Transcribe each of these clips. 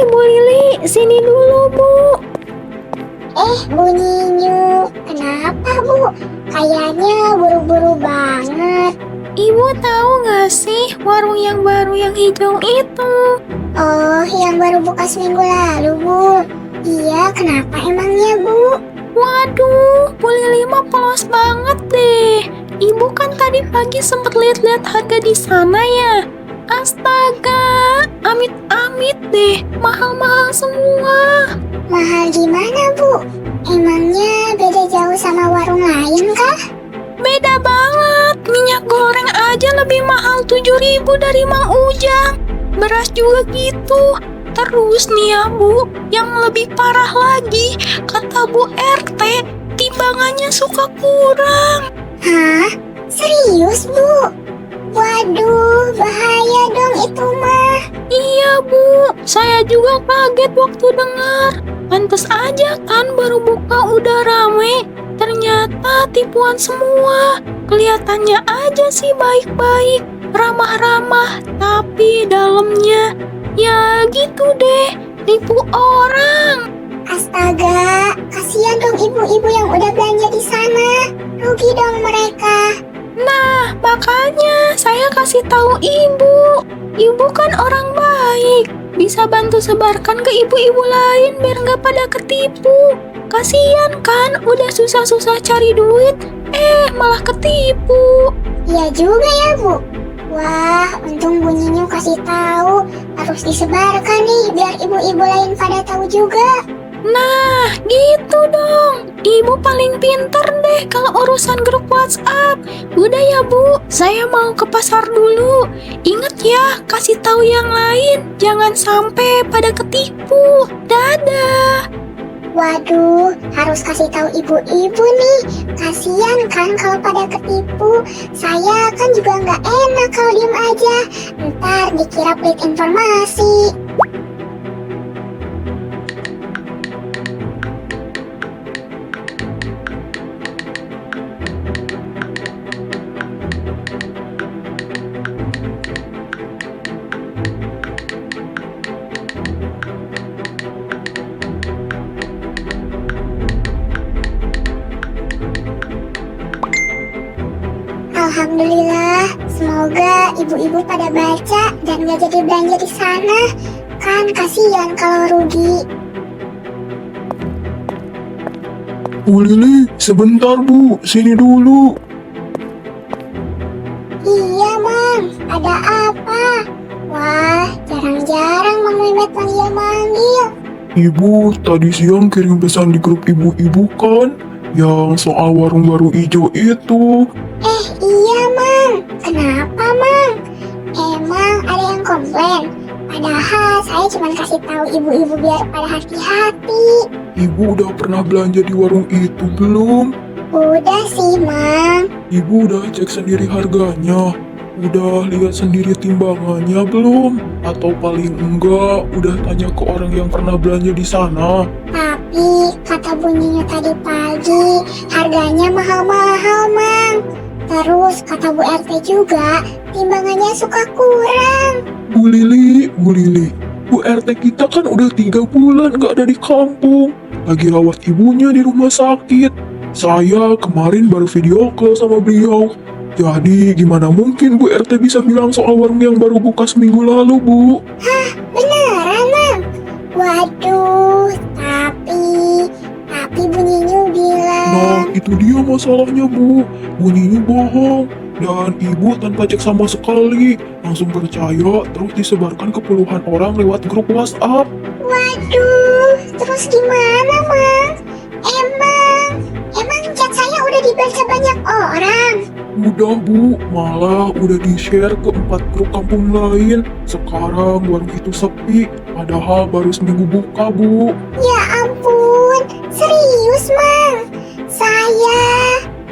Bu Lili, sini dulu, Bu. Bu Ninyu, kenapa Bu? Kayaknya buru-buru banget. Ibu tahu nggak sih warung yang baru yang hijau itu? Oh, yang baru buka seminggu lalu Bu. Iya, kenapa emangnya Bu? Waduh, Bu Lili mah polos banget deh. Ibu kan tadi pagi sempat lihat-lihat harga di sana ya. Astaga, amit-amit deh, mahal-mahal semua. Mahal gimana Bu? Emangnya beda jauh sama warung lain kah? Beda banget, minyak goreng aja lebih mahal 7.000 dari Mang Ujang. Beras juga gitu. Terus nih ya Bu, yang lebih parah lagi, kata Bu RT, timbangannya suka kurang. Hah? Serius Bu? Waduh, bahaya dong itu mah. Iya Bu, saya juga kaget waktu dengar. Pantes aja kan baru buka udah rame. Ternyata tipuan semua. Kelihatannya aja sih baik-baik, ramah-ramah, tapi dalamnya ya gitu deh, nipu orang. Astaga, kasihan dong ibu-ibu yang udah belanja di sana. Rugi dong mereka. Nah, makanya saya kasih tahu ibu. Ibu kan orang baik, bisa bantu sebarkan ke ibu-ibu lain biar nggak pada ketipu. Kasian kan, udah susah-susah cari duit, malah ketipu. Iya juga ya Bu. Wah, untung bunyinya kasih tahu. Harus disebarkan nih biar ibu-ibu lain pada tahu juga. Nah, gitu dong. Ibu paling pinter deh kalau urusan grup WhatsApp. Udah ya Bu, saya mau ke pasar dulu. Ingat ya, kasih tahu yang lain. Jangan sampai pada ketipu. Dadah. Waduh, harus kasih tahu ibu-ibu nih. Kasian kan kalau pada ketipu. Saya kan juga nggak enak kalau diem aja. Ntar dikira pelit informasi. Alhamdulillah, semoga ibu-ibu pada baca dan gak jadi belanja di sana. Kan kasihan kalau rugi. Bu Lili, sebentar Bu, sini dulu. Iya Mang, ada apa? Wah, jarang-jarang Mang Mehmet manggil-manggil. Ibu tadi siang kirim pesan di grup ibu-ibu kan? Yang soal warung baru hijau itu. Iya Mang, kenapa Mang? Emang ada yang komplain? Padahal saya cuma kasih tahu ibu-ibu biar pada hati-hati. Ibu udah pernah belanja di warung itu belum? Udah sih Mang. Ibu udah cek sendiri harganya? Udah lihat sendiri timbangannya belum? Atau paling enggak udah tanya ke orang yang pernah belanja di sana? Tapi kata bunyinya tadi pagi harganya mahal-mahal Mang. Terus kata Bu RT juga timbangannya suka kurang. Bu Lili, Bu RT kita kan udah 3 bulan gak ada di kampung. Lagi rawat ibunya di rumah sakit. Saya kemarin baru video call sama beliau. Jadi gimana mungkin Bu RT bisa bilang soal warung yang baru buka seminggu lalu, Bu? Beneran Mang? Waduh, tapi bunyinya bilang. Nah, itu dia masalahnya, Bu. Bunyinya bohong. Dan ibu tanpa cek sama sekali, langsung percaya terus disebarkan ke puluhan orang lewat grup WhatsApp. Waduh, terus gimana Mang? Emang chat saya udah dibaca banyak orang. Udah Bu, malah udah di-share ke 4 grup kampung lain. Sekarang warung itu sepi, padahal baru seminggu buka, Bu. Ya ampun, serius Mang?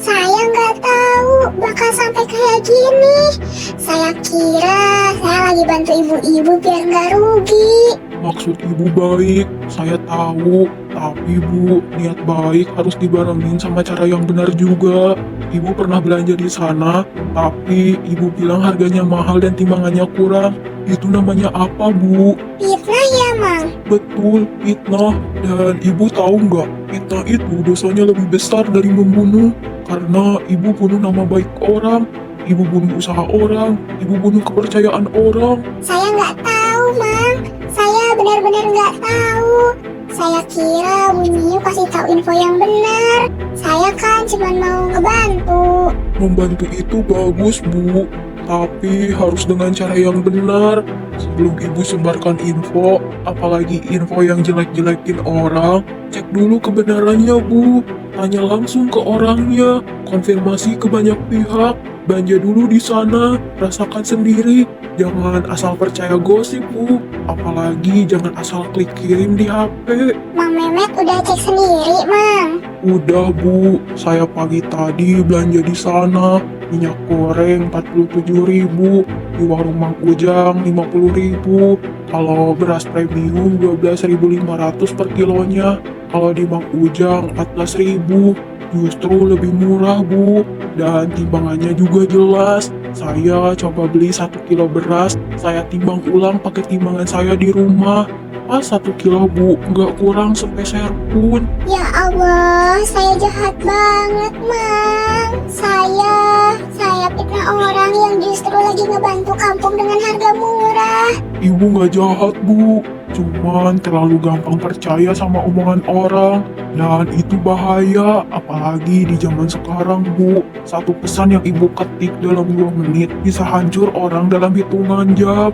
Saya nggak tahu bakal sampai kayak gini. Saya kira saya lagi bantu ibu-ibu biar nggak rugi. Maksud ibu baik, saya tahu. Tapi Bu, niat baik harus dibarengin sama cara yang benar juga. Ibu pernah belanja di sana, tapi ibu bilang harganya mahal dan timbangannya kurang. Itu namanya apa, Bu? Fitnah ya Mang? Mang? Betul, fitnah. Dan ibu tahu nggak, fitnah itu dosanya lebih besar dari membunuh. Karena ibu bunuh nama baik orang, ibu bunuh usaha orang, ibu bunuh kepercayaan orang. Saya nggak tahu, Mang. Saya benar-benar nggak tahu. Saya kira Bu Nyiu kasih tahu info yang benar. Saya kan cuma mau ngebantu. Membantu itu bagus, Bu. Tapi harus dengan cara yang benar. Sebelum ibu sebarkan info, apalagi info yang jelek-jelekin orang, cek dulu kebenarannya, Bu. Tanya langsung ke orangnya, konfirmasi ke banyak pihak, belanja dulu di sana, rasakan sendiri. Jangan asal percaya gosip, Bu. Apalagi jangan asal klik kirim di HP. Mang Mehmet udah cek sendiri, Mang. Udah, Bu, saya pagi tadi belanja di sana. Minyak goreng 47.000, di warung Mang Ujang 50.000. Kalau beras premium 12.500 per kilonya. Kalau di Mang Ujang 14.000. Justru lebih murah, Bu. Dan timbangannya juga jelas. Saya coba beli 1 kilo beras, saya timbang ulang pakai timbangan saya di rumah. Pas 1 kilo, Bu, nggak kurang sepeser pun. Ya Allah, saya jahat banget, Mang. Saya fitnah orang yang justru lagi ngebantu kampung dengan harga murah. Ibu nggak jahat, Bu. Cuman terlalu gampang percaya sama omongan orang. Dan itu bahaya, apalagi di zaman sekarang, Bu. Satu pesan yang ibu ketik dalam 2 menit bisa hancur orang dalam hitungan jam.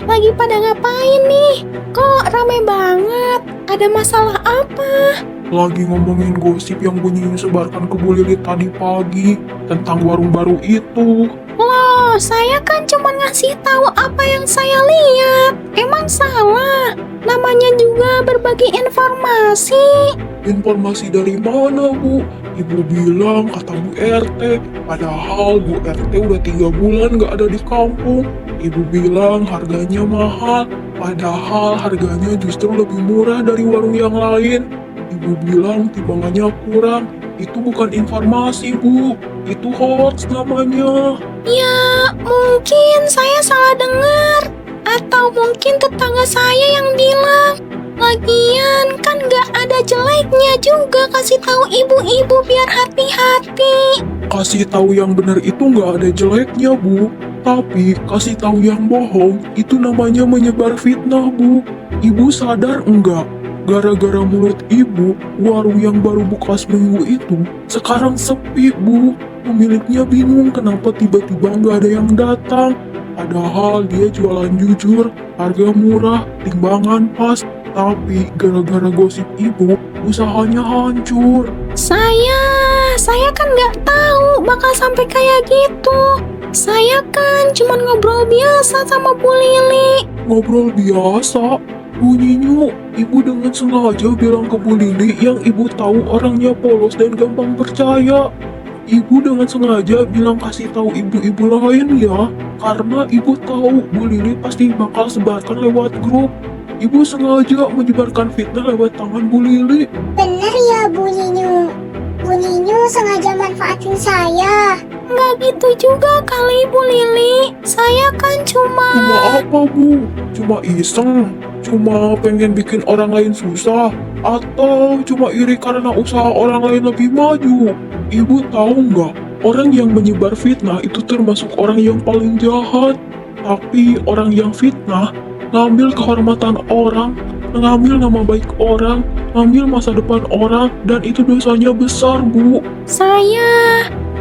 Lagi pada ngapain nih? Kok rame banget? Ada masalah apa? Lagi ngomongin gosip yang bunyinya sebarkan ke Bu Lili tadi pagi tentang warung baru itu. Loh, saya kan cuma ngasih tahu apa yang saya lihat. Emang salah? Namanya juga berbagi informasi. Informasi dari mana, Bu? Ibu bilang kata Bu RT, padahal Bu RT udah 3 bulan gak ada di kampung. Ibu bilang harganya mahal, padahal harganya justru lebih murah dari warung yang lain. Ibu bilang timbangannya kurang. Itu bukan informasi, Bu. Itu hoax namanya. Ya, mungkin saya salah dengar. Atau mungkin tetangga saya yang bilang. Lagian kan gak ada jeleknya juga kasih tahu ibu-ibu biar hati-hati. Kasih tahu yang benar itu nggak ada jeleknya, Bu. Tapi kasih tahu yang bohong itu namanya menyebar fitnah, Bu. Ibu sadar enggak? Gara-gara mulut ibu, warung yang baru buka seminggu itu sekarang sepi, Bu. Pemiliknya bingung kenapa tiba-tiba nggak ada yang datang. Padahal dia jualan jujur, harga murah, timbangan pas. Tapi gara-gara gosip ibu, usahanya hancur. Saya kan nggak tahu bakal sampai kayak gitu. Saya kan cuma ngobrol biasa sama Bu Lili. Ngobrol biasa, bunyinya ibu dengan sengaja bilang ke Bu Lili yang ibu tahu orangnya polos dan gampang percaya. Ibu dengan sengaja bilang kasih tahu ibu-ibu lain ya, karena ibu tahu Bu Lili pasti bakal sebarkan lewat grup. Ibu sengaja menyebarkan fitnah lewat tangan Bu Lili. Bener ya, Bu Nyiu. Bu Nyiu sengaja manfaatin saya. Nggak gitu juga kali Bu Lili. Saya kan Cuma apa, Bu? Cuma iseng? Cuma pengen bikin orang lain susah? Atau cuma iri karena usaha orang lain lebih maju? Ibu tahu nggak? Orang yang menyebar fitnah itu termasuk orang yang paling jahat. Tapi orang yang fitnah ngambil kehormatan orang, ngambil nama baik orang, ngambil masa depan orang, dan itu dosanya besar, Bu.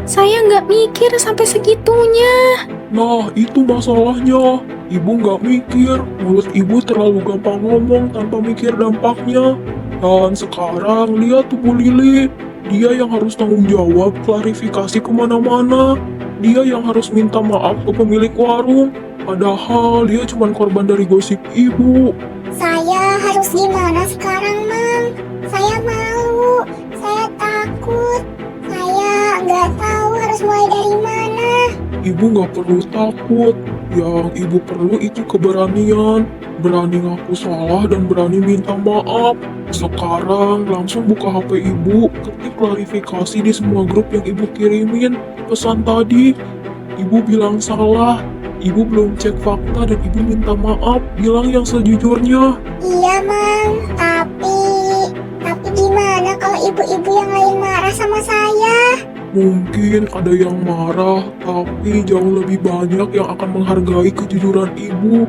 Saya nggak mikir sampai segitunya. Nah, itu masalahnya. Ibu nggak mikir, mulut ibu terlalu gampang ngomong tanpa mikir dampaknya. Dan sekarang lihat tuh Bu Lili, dia yang harus tanggung jawab klarifikasi kemana-mana. Dia yang harus minta maaf ke pemilik warung. Padahal dia cuma korban dari gosip ibu. Saya harus gimana sekarang, Mang? Saya malu, saya takut, saya nggak tahu harus mulai dari mana. Ibu nggak perlu takut. Yang ibu perlu itu keberanian. Berani ngaku salah dan berani minta maaf. Sekarang langsung buka HP ibu, ketik klarifikasi di semua grup yang ibu kirimin pesan tadi. Ibu bilang salah. Ibu belum cek fakta dan ibu minta maaf. Bilang yang sejujurnya. Iya, Mang. Tapi gimana kalau ibu-ibu yang lain marah sama saya? Mungkin ada yang marah, tapi jauh lebih banyak yang akan menghargai kejujuran ibu.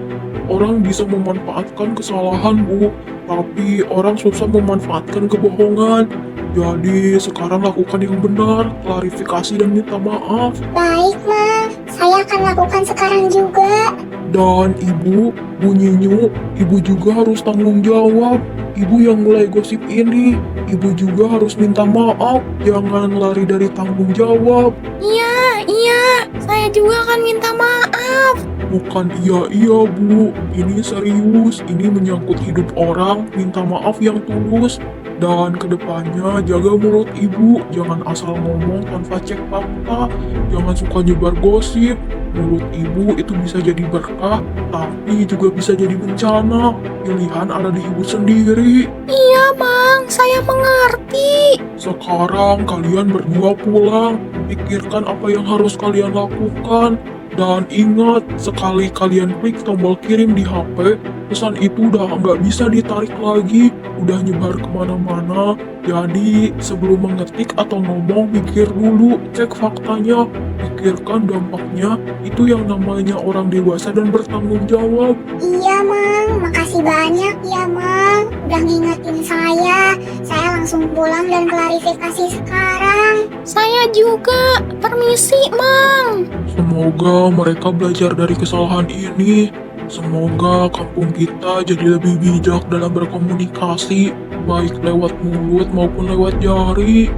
Orang bisa memanfaatkan kesalahan, Bu, tapi orang susah memanfaatkan kebohongan. Jadi sekarang lakukan yang benar, klarifikasi dan minta maaf. Baik, Mang. Saya akan lakukan sekarang juga. Dan ibu, Bu Nyinyu, ibu juga harus tanggung jawab. Ibu yang mulai gosip ini, ibu juga harus minta maaf. Jangan lari dari tanggung jawab. Iya, saya juga akan minta maaf. Bukan iya-iya, Bu. Ini serius. Ini menyangkut hidup orang. Minta maaf yang tulus. Dan kedepannya jaga mulut ibu. Jangan asal ngomong tanpa cek fakta. Jangan suka nyebar gosip. Mulut ibu itu bisa jadi berkah, tapi juga bisa jadi bencana. Pilihan ada di ibu sendiri. Iya, Mang, saya mengerti. Sekarang kalian berdua pulang. Pikirkan apa yang harus kalian lakukan. Dan ingat, sekali kalian klik tombol kirim di HP, pesan itu udah nggak bisa ditarik lagi, udah nyebar kemana-mana. Jadi, sebelum mengetik atau ngomong, pikir dulu, cek faktanya, pikirkan dampaknya. Itu yang namanya orang dewasa dan bertanggung jawab. Iya, Mang. Makasih banyak ya, Mang. Udah ngingetin saya. Saya langsung pulang dan klarifikasi sekarang. Saya juga. Permisi, Mang. Semoga mereka belajar dari kesalahan ini. Semoga kampung kita jadi lebih bijak dalam berkomunikasi, baik lewat mulut maupun lewat jari.